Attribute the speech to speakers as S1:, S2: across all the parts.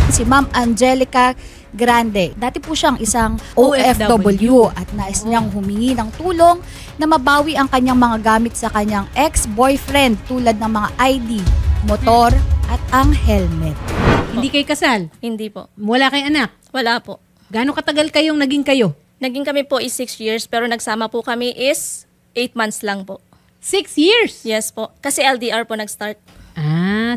S1: Si Ma'am Angelica Grande. Dati po siyang isang OFW at nais niyang humingi ng tulong na mabawi ang kanyang mga gamit sa kanyang ex-boyfriend tulad ng mga ID, motor at ang helmet.
S2: Hindi kayo kasal?
S3: Hindi po.
S2: Wala kayong anak?
S3: Wala po.
S2: Gaano katagal kayong naging kayo?
S3: Naging kami po is 6 years pero nagsama po kami is 8 months lang po.
S2: 6 years?
S3: Yes po. Kasi LDR po nag-start.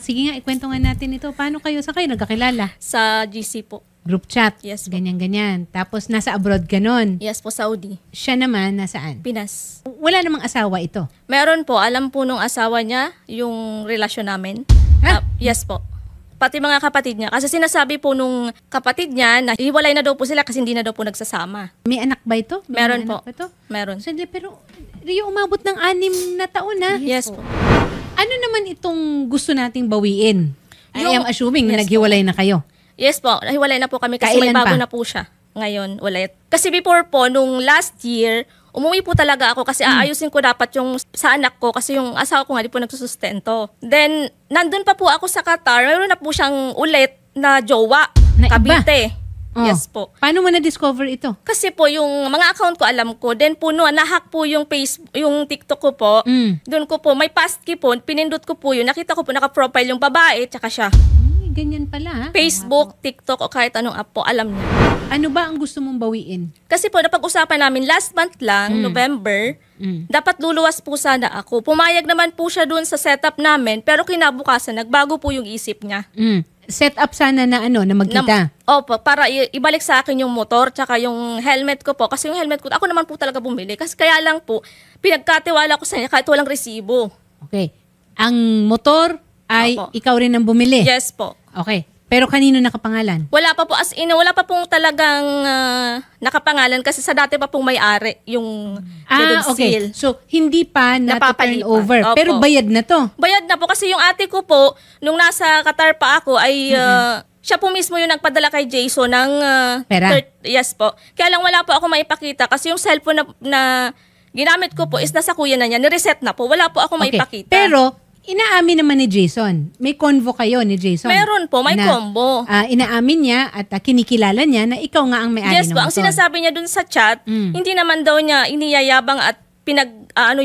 S2: Sige nga, ikwento nga natin ito. Paano kayo? Saan kayo nagkakilala?
S3: Sa GC po.
S2: Group chat?
S3: Yes po.
S2: Ganyan-ganyan. Tapos nasa abroad ka nun?
S3: Yes po, Saudi.
S2: Siya naman, nasaan?
S3: Pinas.
S2: Wala namang asawa ito?
S3: Meron po. Alam po nung asawa niya yung relasyon namin.
S2: Ha?
S3: Yes po. Pati mga kapatid niya. Kasi sinasabi po nung kapatid niya na hiwalay na daw po sila kasi hindi na daw po nagsasama.
S2: May anak ba ito? May
S3: Meron
S2: anak
S3: po.
S2: ba ito?
S3: Meron.
S2: Sandali, pero Rio, umabot ng 6 na taon na.
S3: Yes po.
S2: Ano naman itong gusto nating bawiin? I am assuming na
S3: Yes
S2: naghiwalay na kayo.
S3: Yes po. Hiwalay na po kami kasi
S2: Kailan
S3: may bago
S2: pa?
S3: na po siya. Ngayon, ulit. Kasi before po, nung last year, umuwi po talaga ako kasi aayusin ko dapat yung sa anak ko kasi yung asawa ko nga di po nagsusustento. Then, nandun pa po ako sa Qatar, mayroon na po siyang ulit na jowa,
S2: Na iba?
S3: Cavite.
S2: Oh.
S3: Yes po.
S2: Paano mo na-discover ito?
S3: Kasi po yung mga account ko alam ko, then po no, nahack po yung Facebook, yung TikTok ko po. Doon ko po, may passkey po, pinindot ko po yun, nakita ko po naka-profile yung babae, tsaka siya.
S2: Ay, ganyan pala. Ha?
S3: Facebook, TikTok o kahit anong app po, alam niya.
S2: Ano ba ang gusto mong bawiin?
S3: Kasi po, napag-usapan namin last month lang, November, dapat luluwas po sana ako. Pumayag naman po siya dun sa setup namin, pero kinabukasan, nagbago po yung isip niya.
S2: Set up sana na na magkita.
S3: Opo, para ibalik sa akin yung motor, tsaka yung helmet ko po. Kasi yung helmet ko, ako naman po talaga bumili. Kasi kaya lang po, pinagkatiwala ko sa niya kahit walang resibo.
S2: Okay. Ang motor ay
S3: Opo.
S2: ikaw rin ang bumili?
S3: Yes po.
S2: Okay. Pero kanino nakapangalan?
S3: Wala pa po, as in, wala pa pong talagang nakapangalan kasi sa dati pa pong may-ari yung deed of
S2: okay.
S3: seal.
S2: So, hindi pa na-turn
S3: Napapalitan.
S2: over.
S3: Opo.
S2: Pero bayad na to.
S3: Bayad na po kasi yung ate ko po, nung nasa Qatar pa ako ay siya po mismo yung nagpadala kay Jason ng
S2: Pera?
S3: Yes po. Kaya lang wala po ako maipakita kasi yung cellphone na ginamit ko po is nasa kuya na niya. Nireset na po. Wala po ako maipakita.
S2: Pero, inaamin naman ni Jason. May convo kayo ni Jason.
S3: Meron po, may combo.
S2: Inaamin niya at kinikilala niya na ikaw nga ang may-ari
S3: Yes
S2: ng
S3: po, ang
S2: motor.
S3: sinasabi niya dun sa chat, hindi naman daw niya iniyayabang at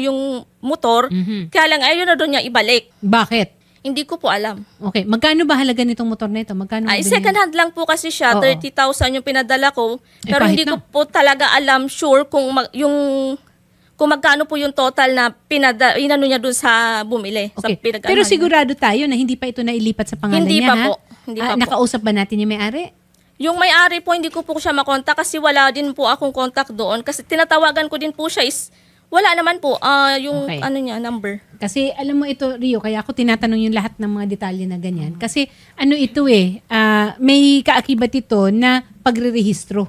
S3: yung motor, kaya lang ayun na doon niya ibalik.
S2: Bakit?
S3: Hindi ko po alam.
S2: Okay. Magkano ba halaga nitong motor na ito? Magkano
S3: Ay,
S2: binili?
S3: second hand lang po kasi siya,
S2: Oo.
S3: 30,000 yung pinadala ko. Pero
S2: kahit
S3: hindi
S2: na.
S3: ko po talaga alam sure kung kung magkano po yung total na inano niya dun sa bumili.
S2: Okay.
S3: Sa
S2: Pero sigurado tayo na hindi pa ito nailipat sa pangalan
S3: Hindi
S2: niya,
S3: pa
S2: ha?
S3: po. Hindi pa po.
S2: Nakausap ba natin yung may-ari?
S3: Yung may-ari po, hindi ko po siya makontak kasi wala din po akong contact doon. Kasi tinatawagan ko din po siya is, wala naman po yung
S2: Okay.
S3: number.
S2: Kasi alam mo ito, Rio, kaya ako tinatanong yung lahat ng mga detalye na ganyan. Kasi may kaakibat ito na pagre-rehistro.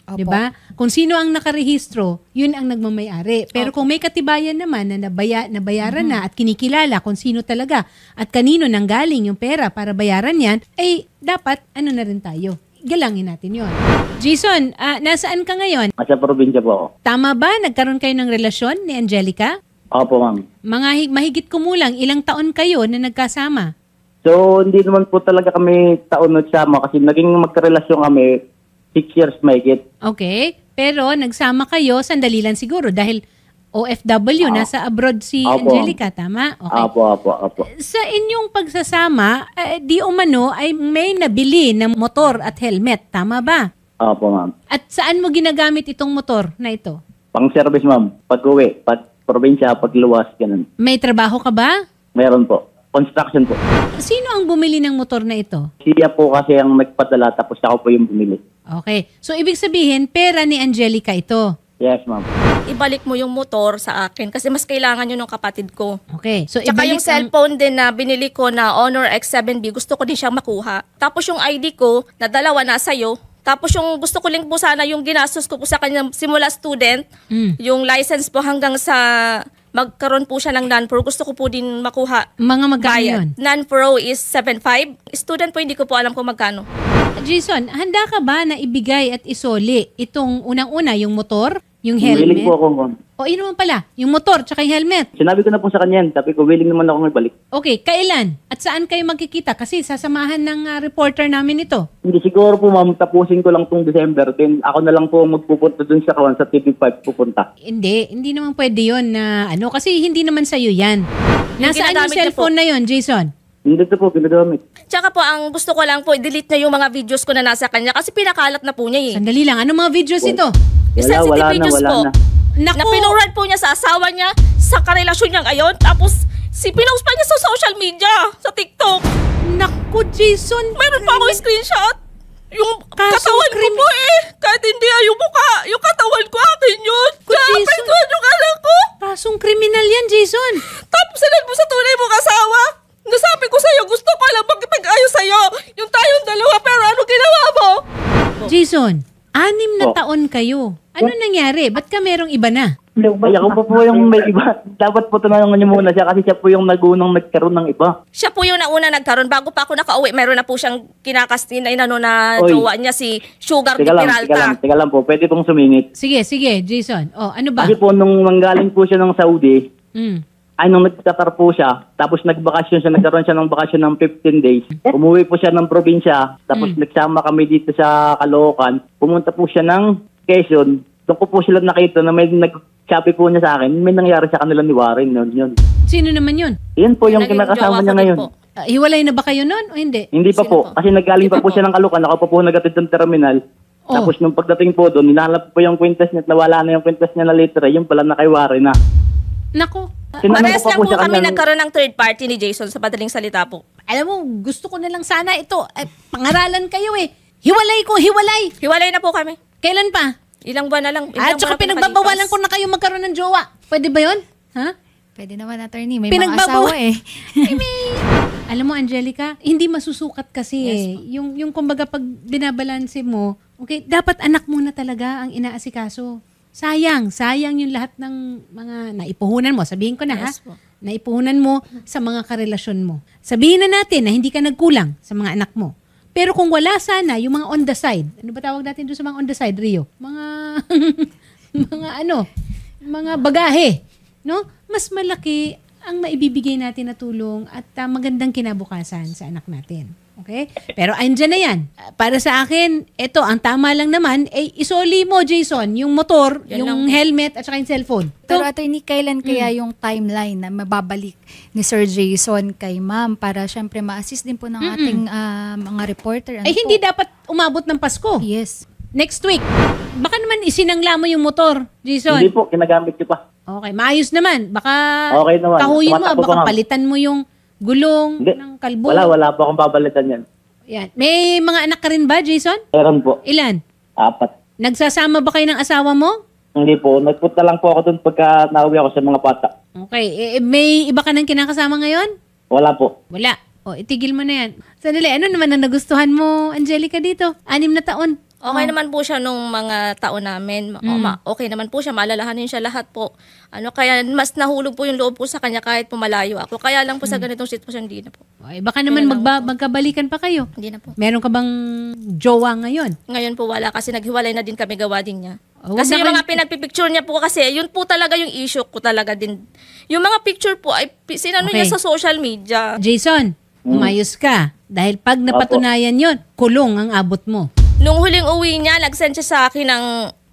S1: Opo.
S2: 'Di ba? Kung sino ang nakarehistro, yun ang nagmamay-ari. Pero kung may katibayan naman na nabayaran na at kinikilala kung sino talaga at kanino nanggaling yung pera para bayaran yan, ay dapat na rin tayo. Galangin natin yon. Jason, nasaan ka ngayon?
S4: Sa probinsya po ako.
S2: Tama ba? Nagkaroon kayo ng relasyon ni Angelica?
S4: Opo, ma'am.
S2: Mahigit kumulang, ilang taon kayo na nagkasama?
S4: So, hindi naman po talaga kami taon nagsama kasi naging magkarelasyon kami 6 years mahigit.
S2: Okay. Pero nagsama kayo, sandali lang siguro dahil OFW, nasa abroad si
S4: Opo.
S2: Angelica, tama? Okay.
S4: Opo.
S2: Sa inyong pagsasama, di umano ay may nabili ng motor at helmet, tama ba?
S4: Opo, ma'am.
S2: At saan mo ginagamit itong motor na ito?
S4: Pang-service, ma'am. Pag-uwi, probinsya, pagluwas, ganun.
S2: May trabaho ka ba?
S4: Meron po. Construction po.
S2: Sino ang bumili ng motor na ito?
S4: Siya po kasi ang nagpadala tapos ako po yung bumili.
S2: Okay. So, ibig sabihin, pera ni Angelica ito.
S4: Yes, ma'am.
S3: Ibalik mo yung motor sa akin kasi mas kailangan yun ng kapatid ko.
S2: Okay. So,
S3: Tsaka
S2: ibalik
S3: yung cellphone din na binili ko na Honor X7B, gusto ko din siyang makuha. Tapos yung ID ko, na dalawa nasa iyo. Tapos yung gusto ko lang po sana yung ginastos ko po sa kanya simula student, yung license po hanggang sa magkaroon po siya ng non-pro. Gusto ko po din makuha.
S2: Mga magkano
S3: Bayad.
S2: yun?
S3: Non-pro is 7.5. Student po, hindi ko po alam kung magkano.
S2: Jason, handa ka ba na ibigay at isoli itong unang-una, yung motor, yung
S4: Bumili
S2: helmet?
S4: po ako, ma'am.
S2: O yun naman pala, yung motor tsaka yung helmet.
S4: Sinabi ko na po sa kanya yan. Sabi ko, willing naman ako ibalik.
S2: Okay, kailan? At saan kayo magkikita? Kasi sasamahan ng reporter namin ito.
S4: Hindi siguro po ma'am, tapusin ko lang tong December. Then ako na lang po magpupunta dun sa kawan sa TV5 pupunta.
S2: Hindi naman pwede yun na kasi hindi naman sa'yo yan. Nasaan yung
S3: ginagamit niyo
S2: cellphone na yun, Jason?
S4: Hindi ito po, ginagamit.
S3: Tsaka po, ang gusto ko lang po, i-delete niya yung mga videos ko na nasa kanya kasi pinakalat na po niya eh.
S2: Sandali lang, ano mga videos ito?
S3: Yung sensitive videos po.
S2: Naku,
S3: Na pinurad po niya sa asawa niya, sa karelasyon niya ngayon, tapos pinost pa niya sa social media, sa TikTok.
S2: naku, Jason.
S3: Mayroon pa akong screenshot. Yung
S2: Kasong
S3: katawan ko po kahit hindi yung mukha, yung katawan ko akin yun. Kaya apektuhan yung anak ko.
S2: Kasong kriminal yan, Jason.
S3: Tapos sinad mo sa tunay mong asawa. Nasabi ko sa'yo, gusto ko lang magpag-ayos sa'yo. Yung tayong dalawa, pero ano ginawa mo?
S2: Jason, 6 na taon kayo. Ano nangyari? Ba't ka merong iba na?
S4: Ay, ako po yung may iba. Dapat po tanongin niyo muna siya kasi siya po yung nagunang nagkaroon ng iba.
S3: Siya po yung nauna nagkaroon. Bago pa ako nakauwi, meron na po siyang kinakastin na inano na
S4: Oy.
S3: jowa niya, si Sugar de Peralta.
S4: Teka lang po. Pwede pong sumingit.
S2: Sige, Jason. Oh, ano ba?
S4: Kasi po, nung nanggaling po siya ng Saudi,
S2: Mm.
S4: ay nung nagtatar po siya, tapos nagbakasyon siya, nagkaroon siya ng bakasyon ng 15 days. Umuwi po siya ng probinsya, tapos nagsama kami dito sa Caloocan. Pumunta po siya ng Quezon. Doon ko po sila nakita na may nagsabi po niya sa akin, may nangyari sa kanila ni Warren yun.
S2: Sino naman yun?
S4: Yan po yung
S3: Naging
S4: kinakasama
S3: jowa
S4: niya
S3: ko din
S4: ngayon.
S3: po.
S2: Hiwalay na ba kayo nun o hindi?
S4: Hindi pa
S3: Sino
S4: po.
S3: po?
S4: Kasi naggaling pa po siya ng Caloocan. Ako pa po nagatid ng terminal.
S2: Oh.
S4: Tapos nung pagdating po doon, hinahanap po yung kwintas niya at nawala na yung kwintas niya na letra. Yung pala na kay Warren na.
S2: Naku.
S4: Tinanong
S3: Parehas
S4: ko pa
S3: lang
S4: po
S3: po
S4: sa
S3: kami
S4: kanya.
S3: nagkaroon ng third party ni Jason sa madaling salita po.
S2: Alam mo, gusto ko na lang sana ito. Pangaralan kayo eh. Hiwalay.
S3: Hiwalay na po kami.
S2: Kailan pa?
S3: Ilang buwan na lang.
S2: At saka pinagbabawalan ko na kayo magkaroon ng jowa. Pwede ba yun? Ha?
S1: Pwede naman, attorney. May mga
S2: Pinagbabawa-
S1: asawa eh.
S2: Alam mo, Angelica, hindi masusukat kasi yung kumbaga pag binabalanse mo, okay, dapat anak mo na talaga ang inaasikaso. Sayang yung lahat ng mga naipuhunan mo. Sabihin ko na
S3: Yes
S2: ha,
S3: po.
S2: naipuhunan mo sa mga karelasyon mo. Sabihin na natin na hindi ka nagkulang sa mga anak mo. Pero kung wala sana, yung mga on the side, ano ba tawag natin doon sa mga on the side, Rio? Mga, mga bagahe, no? Mas malaki ang maibibigay natin na tulong at magandang kinabukasan sa anak natin. Okay? Pero andyan na yan. Para sa akin, ito, ang tama lang naman, isoli mo, Jason, yung motor,
S3: Yan
S2: yung
S3: lang po.
S2: helmet, at saka yung cellphone.
S1: Pero attorney, kailan kaya yung timeline na mababalik ni Sir Jason kay ma'am para syempre ma-assist din po ng ating mga reporter? Ano
S2: Hindi
S1: po?
S2: dapat umabot ng Pasko.
S1: Yes.
S2: Next week. Baka naman isinangla mo yung motor, Jason.
S4: Hindi po, kinagamit ko pa.
S2: Okay, maayos naman. Baka
S4: Okay naman.
S2: kahuyin mo,
S4: Tumatakbo
S2: baka
S4: pa nga.
S2: palitan mo yung gulong
S4: Hindi.
S2: ng kalbo.
S4: Wala po akong babalitan yan.
S2: Yan. May mga anak ka rin ba, Jason?
S4: Meron po.
S2: Ilan?
S4: 4.
S2: Nagsasama ba kayo ng asawa mo?
S4: Hindi po. Nagpunta lang po ako doon pagka nauwi ako sa mga bata.
S2: Okay. May iba ka nang kinakasama ngayon?
S4: Wala po.
S2: Wala. O, itigil mo na yan. Sandali, ano naman ang nagustuhan mo, Angelica, dito? 6 na taon.
S3: Okay naman po siya nung mga taon namin. Okay naman po siya, maalalahanin siya lahat po. Kaya mas nahulog po yung loob ko sa kanya kahit pumalayo ako. Kaya lang po sa ganitong sitwasyon, hindi na po.
S2: Okay, baka naman magkabalikan pa kayo.
S3: Hindi na po.
S2: Meron ka bang jowa ngayon?
S3: Ngayon po wala kasi naghiwalay na din kami gawa din niya.
S2: Oh,
S3: Kasi
S2: wag
S3: yung
S2: na
S3: mga pinagpipicture niya po kasi, yun po talaga yung issue ko talaga din. Yung mga picture po ay sinano
S2: Okay.
S3: niya sa social media.
S2: Jason, umayos ka. Dahil pag napatunayan yon, kulong ang abot mo.
S3: Nung huling uwi niya, nag-send siya sa akin ng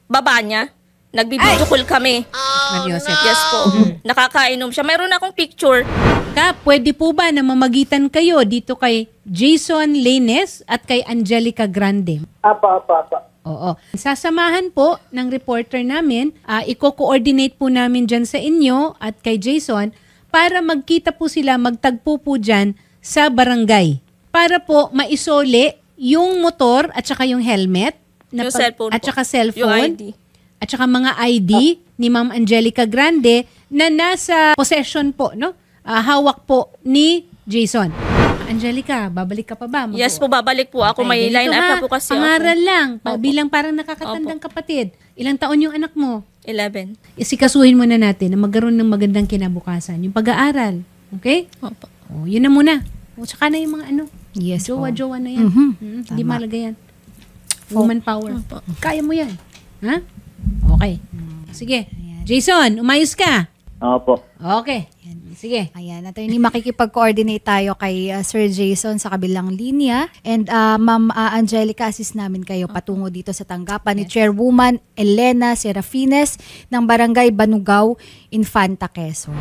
S3: baba niya. Nagbibideo call kami.
S2: Mariosep.
S3: Yes po. Nakakainom siya. Mayroon akong picture.
S2: Pwede po ba na mamagitan kayo dito kay Jason Lanes at kay Angelica Grande?
S4: Apa.
S2: Oo. Sasamahan po ng reporter namin, i-coordinate po namin dyan sa inyo at kay Jason para magkita po sila, magtagpo po dyan sa barangay. Para po maisole yung motor at saka yung helmet.
S3: Yung cellphone
S2: at
S3: po.
S2: saka cellphone.
S3: Yung ID.
S2: At saka mga ID ni Ma'am Angelica Grande na nasa possession po, no? Hawak po ni Jason. Angelica, babalik ka pa ba?
S3: Yes po, babalik po ako. May
S2: Ganito
S3: line up
S2: ha,
S3: na po kasi
S2: pangaral
S3: ako.
S2: lang.
S3: Opo.
S2: Bilang parang nakakatandang kapatid. Ilang taon yung anak mo?
S3: 11.
S2: Isikasuhin muna natin na magkaroon ng magandang kinabukasan. Yung pag-aaral. Okay?
S3: Opo.
S2: Yun na muna. Tsaka na yung mga
S1: Yes po.
S2: jowa-jowa na yan. Hindi
S1: Tama.
S2: mahalaga yan. Woman power.
S3: Opo.
S2: Kaya mo yan. Ha? Okay. Sige. Jason, umayos ka.
S4: Opo.
S2: Okay. Sige.
S1: Ayan, attorney, makikipag-coordinate tayo kay Sir Jason sa kabilang linya. And Ma'am Angelica, assist namin kayo patungo dito sa tanggapan ni Chairwoman Elena Serafines ng Barangay Banugao, Infanta, Quezon.